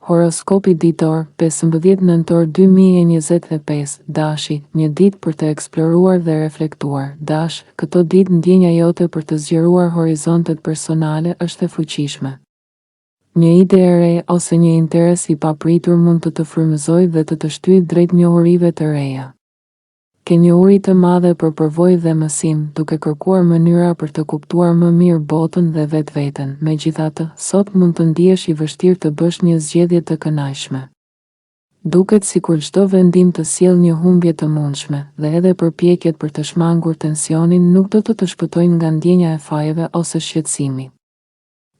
Horoskopi ditor, 15 nëntor 2025, dashi, një ditë për të eksploruar dhe reflektuar. Dash, këto ditë ndjenja jote për të zgjeruar horizontet personale është e fuqishme. Një ide e re ose një interes i papritur mund të frymëzojë dhe të shtyjë drejt njohurive të reja. Ke një uri të madhe për përvojë dhe mësim, duke kërkuar mënyra për të kuptuar më mirë botën dhe vetveten. Megjithatë, sot mund të ndihesh i vështirë të bësh një zgjedhje të kënaqshme. Duket sikur çdo vendim të sjellë një humbje të mundshme, dhe edhe përpjekjet për të shmangur tensionin nuk do të shpëtojnë nga ndjenja e fajeve ose shqetësimi.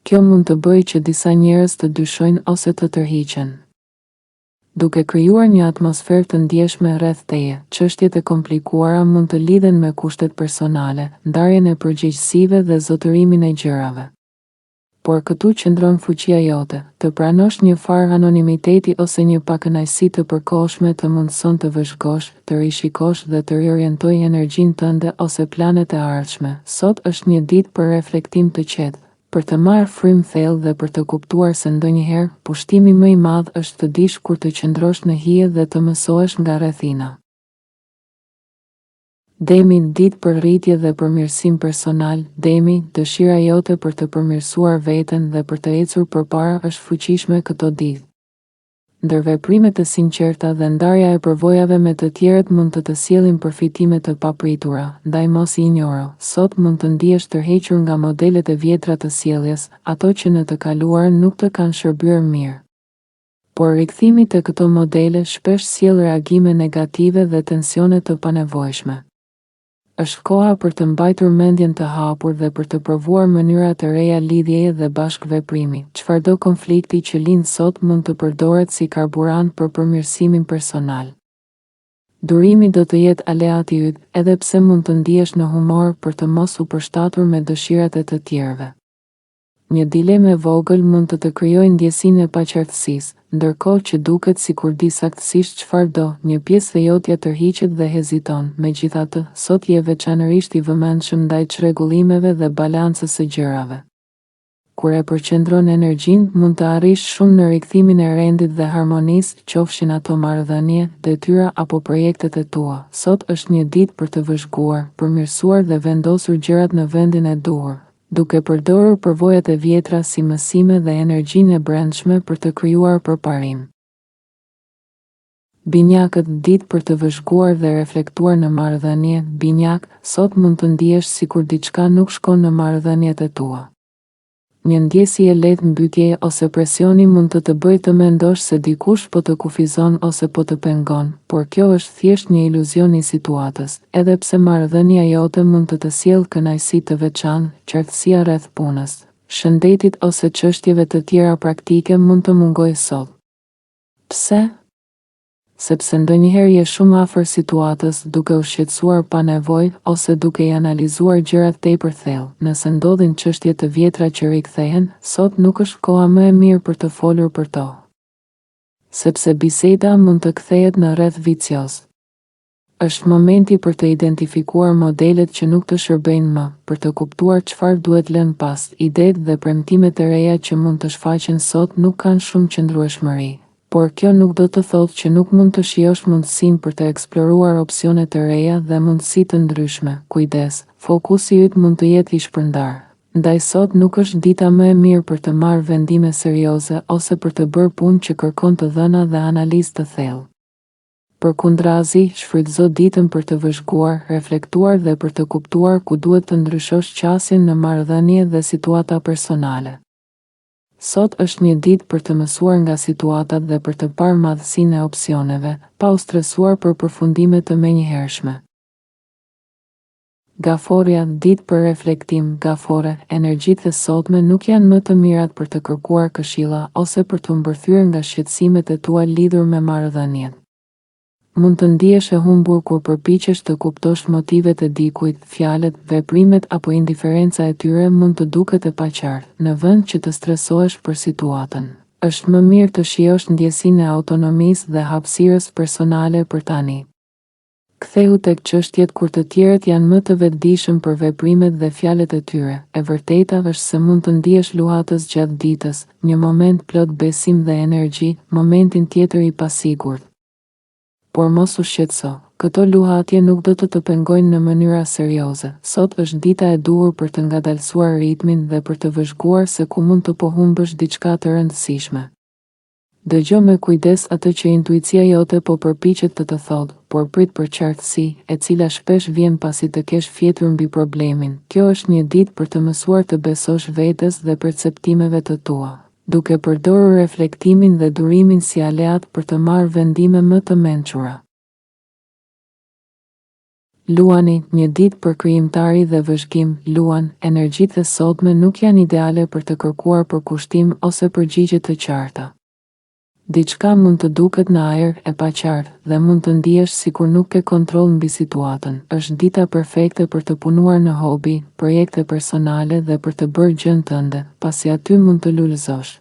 Kjo mund të bëjë që disa njerëz të dyshojnë ose të tërhiqen, duke krijuar një atmosferë të ndjeshme rreth teje. Çështjet e komplikuara mund të lidhen me kushtet personale, ndarjen e përgjegjësive dhe zotërimin e gjërave. Por këtu qëndron fuqia jote, të pranosh një farë anonimiteti ose një pakënaqësi të përkohshme të mundson të vëzhgosh, të rishikosh dhe të riorientojë energjinë tënde ose planet e ardhshme. Sot është një ditë për reflektim të qetë, për të marrë frymë thellë dhe për të kuptuar se ndonjëherë pushtimi më i madh është të dish kur të qëndrosh në hije dhe të mësohesh nga rrethina. Demi, ditë për rritje dhe përmirësim personal. Demi, dëshira jote për të përmirësuar veten dhe për të ecur përpara është fuqishme këto ditë. Ndër veprimet e sinqerta dhe ndarja e përvojave me të tjerët mund të sjellin përfitime të papritura, ndaj mos i injoro. Sot mund të ndihesh tërhequr nga modelet e vjetra të sjelljes, ato që në të kaluarën nuk të kanë shërbyer mirë. Por rikthimi te këto modele shpesh sjell reagime negative dhe tensione të panevojshme. Është koha për të mbajtur mendjen të hapur dhe për të provuar mënyra të reja lidhjeje dhe bashkëveprimi. Çfarëdo konflikti që lind sot mund të përdoret si karburant për përmirësimin personal. Durimi do të jetë aleati yt, edhe pse mund të ndihesh në humor për të mos u përshtatur me dëshirat e të tjerëve. Një dilemë e vogël mund të krijojë ndjesinë e paqartësisë, ndërkohë që duket sikur di saktësisht çfarë do. Një pjesë e jotja tërhiqet dhe heziton. Megjithatë, sot je veçanërisht i vëmendshëm ndaj çrregullimeve dhe balancës së gjërave. Kur e përqendron energjinë, mund të arrish shumë në rikthimin e rendit dhe harmonisë, qofshin ato marrëdhënie, detyra apo projektet e tua. Sot është një ditë për të vëzhguar, përmirësuar dhe vendosur gjërat në vendin e duhur, duke përdorur përvojat e vjetra si mësime dhe energjinë e brendshme për të krijuar përparim. Binjakët, ditë për të vëzhguar dhe reflektuar në marrëdhënie. Binjak, sot mund të ndihesh sikur diçka nuk shkon në marrëdhëniet e tua. Një ndjesi e lehtë mbytjeje ose presioni mund të bëjë të mendosh se dikush po të kufizon ose po të pengon, por kjo është thjesht një iluzion i situatës. Edhe pse marrëdhënia jote mund të sjellë kënaqësi të veçantë, qartësia rreth punës, shëndetit ose çështjeve të tjera praktike mund të mungojë sot. Pse? Sepse ndonjëherë je shumë afër situatës, duke u shqetësuar pa nevojë ose duke i analizuar gjërat tepër thellë. Nëse ndodhin çështje të vjetra që rikthehen, sot nuk është koha më e mirë për të folur për to, sepse biseda mund të kthehet në rreth vicioz. Është momenti për të identifikuar modelet që nuk të shërbejnë më, për të kuptuar çfarë duhet lënë pas. Idetë dhe premtimet e reja që mund të shfaqen sot nuk kanë shumë qëndrueshmëri. Por kjo nuk do të thotë që nuk mund të shijosh mundësinë për të eksploruar opsione të reja dhe mundësi të ndryshme. Kujdes, fokusi yt mund të jetë i shpërndar. Ndaj sot nuk është dita më e mirë për të marrë vendime serioze ose për të bërë punë që kërkon të dhëna dhe analizë të thellë. Përkundrazi, shfrytëzo ditën për të vëzhguar, reflektuar dhe për të kuptuar ku duhet të ndryshosh qasjen në marrëdhënie dhe situata personale. Sot është një ditë për të mësuar nga situatat dhe për të parë madhësinë e opsioneve, pa u stresuar për përfundime të menjëhershme. Gaforia, ditë për reflektim. Gafore, energjitë e sotme nuk janë më të mirat për të kërkuar këshilla ose për të mbërthyer nga shqetësimet e tua lidhur me marrëdhëniet. Mund të ndihesh e humbur kur përpiqesh të kuptosh motivet e dikujt. Fjalët, veprimet apo indiferenca e tyre mund të duket e paqartë, në vend që të stresohesh për situatën. Është më mirë të shijosh ndjesinë e autonomisë dhe hapësirës personale për tani. Kthehu tek çështjet kur të tjerët janë më të vetëdijshëm për veprimet dhe fjalët e tyre. E vërteta është se mund të ndihesh luhatës gjatë ditës, një moment plot besim dhe energji, momentin tjetër i pasigurt. Por mos u shqetëso, këto luhatje nuk do të pengojnë në mënyra serioze. Sot është dita e duhur për të ngadalësuar ritmin dhe për të vëzhguar se ku mund të pohumbësh diçka të rëndësishme. Dëgjo me kujdes atë që intuicia jote po përpiqet të thotë, por prit për qartësi, e cila shpesh vjen pasi të kesh fjetur mbi problemin. Kjo është një ditë për të mësuar të besosh vetes dhe perceptimeve të tua, duke përdorur reflektimin dhe durimin si aleat për të marrë vendime më të mençura. Luani, një ditë për krijimtari dhe vëzhgim. Luan, energjitë e sotme nuk janë ideale për të kërkuar përkushtim ose përgjigje të qarta. Diçka mund të duket në ajër e paqartë dhe mund të ndihesh sikur nuk ke kontroll mbi situatën. Është dita perfekte për të punuar në hobi, projekte personale dhe për të bërë gjën tënde, pasi aty mund të lulëzosh.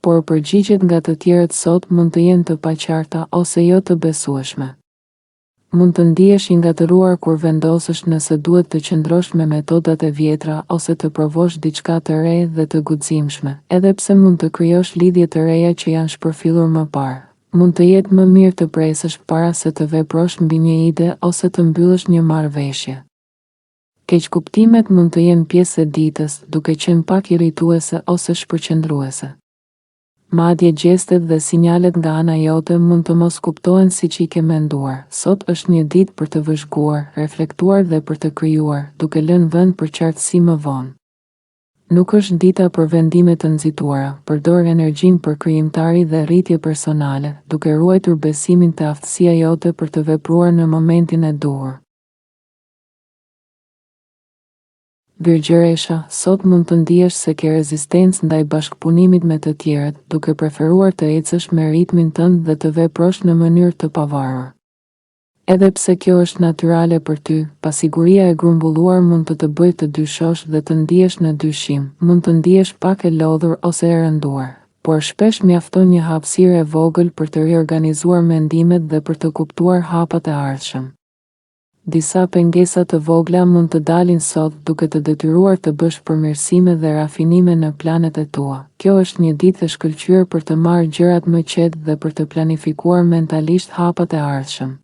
Por përgjigjet nga të tjerët sot mund të jenë të paqarta ose jo të besueshme. Mund të ndihesh i ngatëruar kur vendosësh nëse duhet të qëndrosh me metodat e vjetra ose të provosh diçka të re dhe të guximshme, edhe pse mund të krijosh lidhje të reja që janë shpërfillur më parë. Mund të jetë më mirë të presësh para se të veprosh mbi një ide ose të mbyllësh një marrëveshje. Keqkuptimet mund të jenë pjesë e ditës, duke qenë pak irrituese ose shpërqendruese. Madje gjestet dhe sinjalet nga ana jote mund të mos kuptohen siç i ke menduar. Sot është një ditë për të vëzhguar, reflektuar dhe për të krijuar, duke lënë vend për qartësi më vonë. Nuk është dita për vendime të nxituara. Përdor energjinë për krijimtari dhe rritje personale, duke ruajtur besimin te aftësia jote për të vepruar në momentin e duhur. Virgjëresha, sot mund të ndihesh se ke rezistencë ndaj bashkëpunimit me të tjerët, duke preferuar të ecësh me ritmin tënd dhe të veprosh në mënyrë të pavarur. Edhe pse kjo është natyrale për ty, pasiguria e grumbulluar mund të bëjë të dyshosh dhe të ndihesh në dyshim, mund të ndihesh pak e lodhur ose e rënduar, por shpesh mjafton një hapësirë e vogël për të riorganizuar mendimet dhe për të kuptuar hapat e ardhshëm. Disa pengesa të vogla mund të dalin sot duke të detyruar të bësh përmirësime dhe rafinime në planet e tua. Kjo është një ditë e shkëlqyer për të marrë gjërat më qetë dhe për të planifikuar mentalisht hapat e ardhshëm.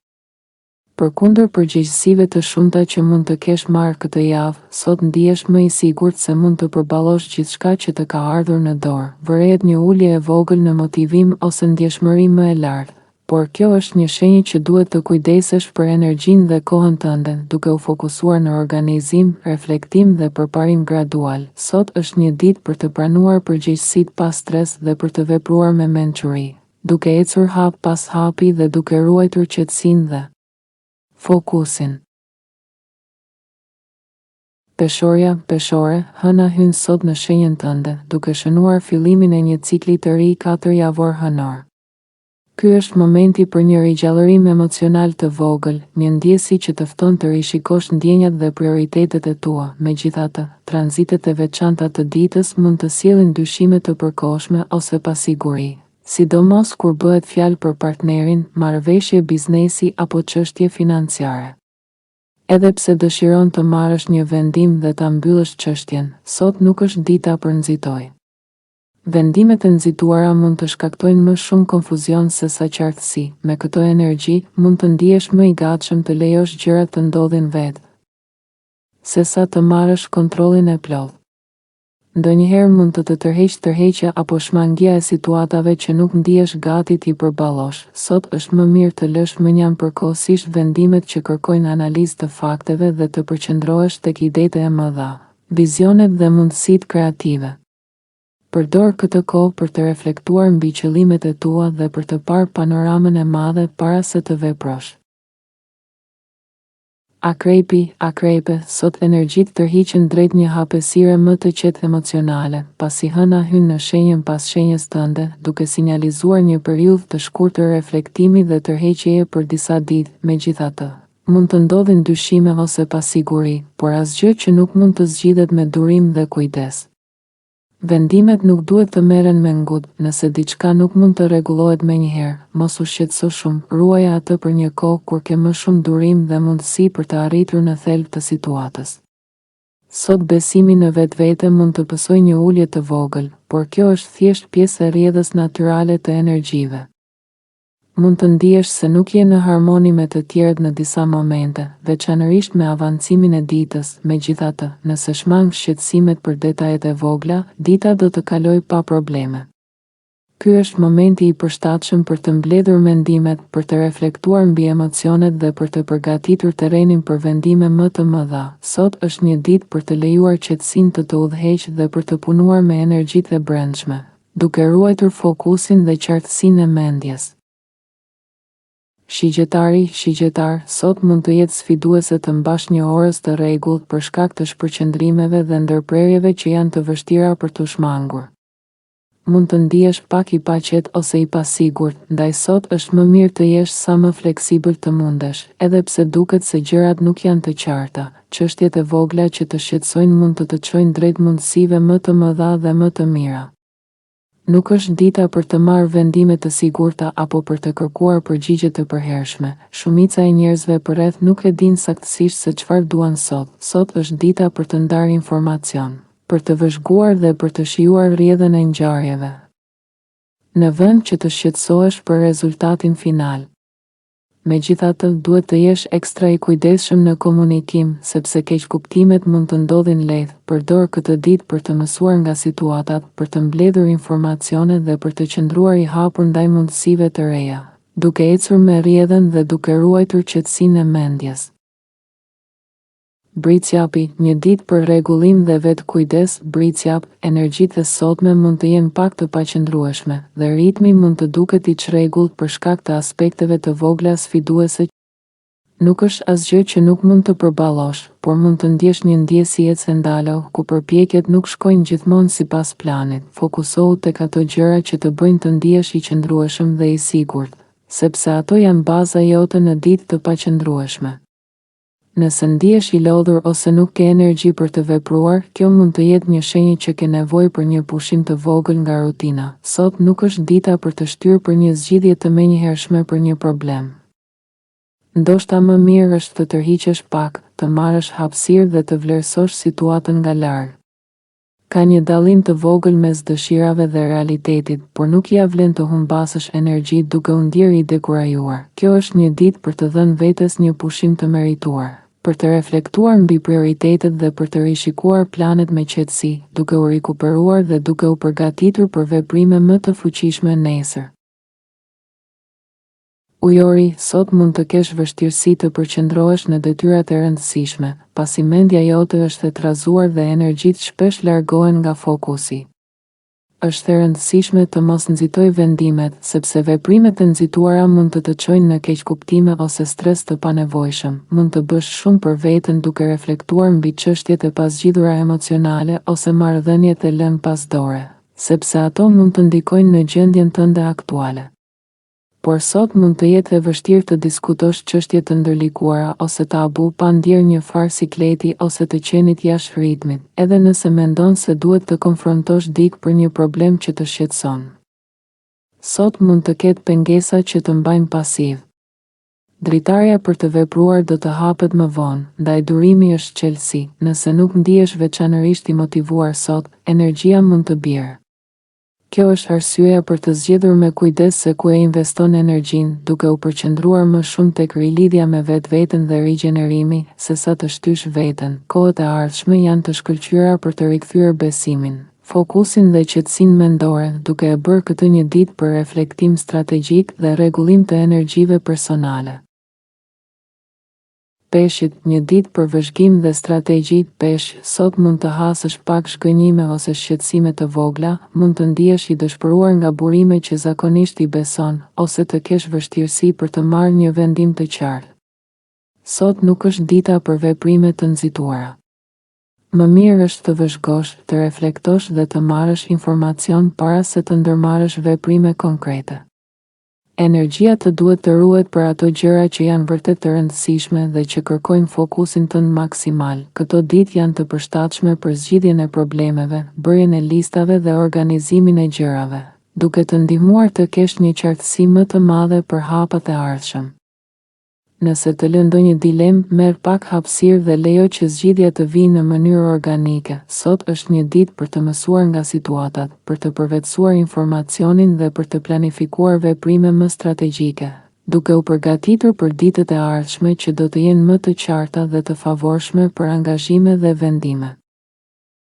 Përkundër përgjegjësive të shumta që mund të kesh marrë këtë javë, sot ndihesh më i sigurt se mund të përballosh gjithçka që të ka ardhur në dorë. Vërehet një ulje e vogël në motivim ose ndjeshmëri më e lartë. Por kjo është një shenjë që duhet të kujdesesh për energjinë dhe kohën tënde, duke u fokusuar në organizim, reflektim dhe përparim gradual. Sot është një ditë për të pranuar përgjegjësitë pa stres dhe për të vepruar me mençuri, duke ecur hap pas hapi dhe duke ruajtur qetësinë dhe fokusin. Peshore, hëna hyn sot në shenjën tënde, duke shënuar fillimin e një cikli të ri 4 javor hënor. Ky është momenti për një rigjallërim emocional të vogël, një ndjesi që të fton të rishikosh ndjenjat dhe prioritetet e tua. Megjithatë, tranzitet e veçanta të ditës mund të sjellin dyshime të përkohshme ose pasiguri, sidomos kur bëhet fjalë për partnerin, marrëveshje biznesi apo çështje financiare. Edhe pse dëshiron të marrësh një vendim dhe ta mbyllësh çështjen, sot nuk është dita për nxitoj. Vendimet e nxituara mund të shkaktojnë më shumë konfuzion se sa qartësi. Me këto energji, mund të ndihesh më i gatshëm të lejosh gjërat të ndodhin vetë, sesa të marrësh kontrollin e plotë. Ndonjëherë mund të tërheqë tërheqja apo shmangia e situatave që nuk ndihesh gati t'i përballosh. Sot është më mirë të lësh mënjan përkohësisht vendimet që kërkojnë analizë të fakteve dhe të përqendrohesh tek idetë e mëdha, vizionet dhe mundësitë kreative. Përdor këtë kohë për të reflektuar mbi qëllimet e tua dhe për të parë panoramën e madhe para se të veprosh. Akrepi, sot energjitë tërhiqen drejt një hapësire më të qetë emocionale, pasi hëna hyn në shenjën pas shenjës tënde, duke sinjalizuar një periudhë të shkurtër reflektimi dhe tërheqjeje për disa ditë. Megjithatë, mund të ndodhin dyshime ose pasiguri, por asgjë që nuk mund të zgjidhet me durim dhe kujdes. Vendimet nuk duhet të merren me ngut, nëse diçka nuk mund të rregullohet menjëherë, mos u shqetëso shumë, ruaje atë për një kohë kur ke më shumë durim dhe mundësi për të arritur në thelb të situatës. Sot besimi në vetvete mund të pësojë një ulje të vogël, por kjo është thjesht pjesë e rrjedhës natyrale të energjive. Mund të ndihesh se nuk je në harmoni me të tjerët në disa momente, veçanërisht me avancimin e ditës. Megjithatë, nëse shmang shqetësimet për detajet e vogla, dita do të kalojë pa probleme. Ky është momenti i përshtatshëm për të mbledhur mendimet, për të reflektuar mbi emocionet dhe për të përgatitur terrenin për vendime më të mëdha. Sot është një ditë për të lejuar qetësinë të udhëheqë dhe për të punuar me energjitë e brendshme, duke ruajtur fokusin dhe qartësinë e mendjes. Shigjetar, sot mund të jetë sfiduese të mbash një orës të rregullt për shkak të shpërqendrimeve dhe ndërprerjeve që janë të vështira për të shmangur. Mund të ndihesh pak i paqet ose i pasigurt, ndaj sot është më mirë të jesh sa më fleksibël të mundesh, edhe pse duket se gjërat nuk janë të qarta. Çështjet e vogla që të shqetësojnë mund të çojnë drejt mundësive më të mëdha dhe më të mira. Nuk është dita për të marrë vendime të sigurta apo për të kërkuar përgjigje të përhershme. Shumica e njerëzve përreth nuk e dinë saktësisht se çfarë duan sot. Sot është dita për të ndarë informacion, për të vëzhguar dhe për të shijuar rrjedhën e ngjarjeve, në vend që të shqetësohesh për rezultatin final. Megjithatë, duhet të jesh ekstra i kujdesshëm në komunikim, sepse keqkuptimet mund të ndodhin lehtë. Përdor këtë ditë për të mësuar nga situatat, për të mbledhur informacione dhe për të qëndruar i hapur ndaj mundësive të reja, duke ecur me rrjedhën dhe duke ruajtur qetësinë e mendjes. Britsjapi, një ditë për rregullim dhe vetkujdes. Britsjap, energjitë e sotme mund të jenë pak të paqëndrueshme dhe ritmi mund të duket i çrregullt për shkak të aspekteve të vogla sfiduese. Nuk është asgjë që nuk mund të përballosh, por mund të ndjesh një ndjesë ecë ndalo, ku përpjekjet nuk shkojnë gjithmonë sipas planit. Fokusohu tek ato gjëra që të bëjnë të ndihesh i qëndrueshëm dhe i sigurt, sepse ato janë baza jote në ditë të paqëndrueshme. Nëse ndihesh i lodhur ose nuk ke energji për të vepruar, kjo mund të jetë një shenjë që ke nevojë për një pushim të vogël nga rutina. Sot nuk është dita për të shtyrë për një zgjidhje të menjëhershme për një problem. Ndoshta më mirë është të tërhiqesh pak, të marrësh hapësirë dhe të vlerësosh situatën nga larg. Ka një dallim të vogël mes dëshirave dhe realitetit, por nuk ja vlen të humbasësh energji duke u ndjerë i dekurajuar. Kjo është një ditë për të dhënë vetes një pushim të merituar, për të reflektuar mbi prioritetet dhe për të rishikuar planet me qetësi, duke u rikuperuar dhe duke u përgatitur për veprime më të fuqishme nesër. Ujori, sot mund të kesh vështirësi të përqendrohesh në detyrat e rëndësishme, pasi mendja jote është e trazuar dhe energjitë shpesh largohen nga fokusi. Është e rëndësishme të mos nxitoj vendimet, sepse veprimet e nxituara mund të çojnë në keqkuptime ose stres të panevojshëm. Mund të bësh shumë për veten duke reflektuar mbi çështjet e pazgjidhura emocionale ose marrëdhëniet e lënë pas dore, sepse ato mund të ndikojnë në gjendjen tënde aktuale. Por sot mund të jetë e vështirë të diskutosh çështje të ndërlikuara ose tabu pa ndjerë një farë sikleti ose të qenit jashtë ritmit, edhe nëse mendon se duhet të konfrontosh dikë për një problem që të shqetëson. Sot mund të ketë pengesa që të mbajnë pasiv. Dritarja për të vepruar do të hapet më vonë, ndaj durimi është çelësi. Nëse nuk ndihesh veçanërisht i motivuar sot, energjia mund të bjerë. Kjo është arsyeja për të zgjedhur me kujdes se ku e investon energjinë, duke u përqendruar më shumë tek rilidhja me vetveten dhe rigjenerimi, sesa të shtysh veten. Kohët e ardhshme janë të shkëlqyera për të rikthyer besimin, fokusin dhe qetësinë mendore, duke e bërë këtë një ditë për reflektim strategjik dhe rregullim të energjive personale. Peshqit, një ditë për vëzhgim dhe strategji. Peshq, sot mund të hasësh pak shgënjime ose shqetësime të vogla, mund të ndihesh i dëshpëruar nga burime që zakonisht i beson, ose të kesh vështirësi për të marrë një vendim të qartë. Sot nuk është dita për veprime të nxituara. Më mirë është të vëzhgosh, të reflektosh dhe të marrësh informacion para se të ndërmarrësh veprime konkrete. Energjia të duhet të ruhet për ato gjëra që janë vërtet të rëndësishme dhe që kërkojnë fokusin tënd maksimal. Këto ditë janë të përshtatshme për zgjidhjen e problemeve, bërjen e listave dhe organizimin e gjërave, duke të ndihmuar të kesh një qartësi më të madhe për hapat e ardhshëm. Nëse të lë ndonjë dilemë, merr pak hapësirë dhe lejo që zgjidhja të vijë në mënyrë organike. Sot është një ditë për të mësuar nga situatat, për të përvetësuar informacionin dhe për të planifikuar veprime më strategjike, duke u përgatitur për ditët e ardhshme që do të jenë më të qarta dhe të favorshme për angazhime dhe vendime.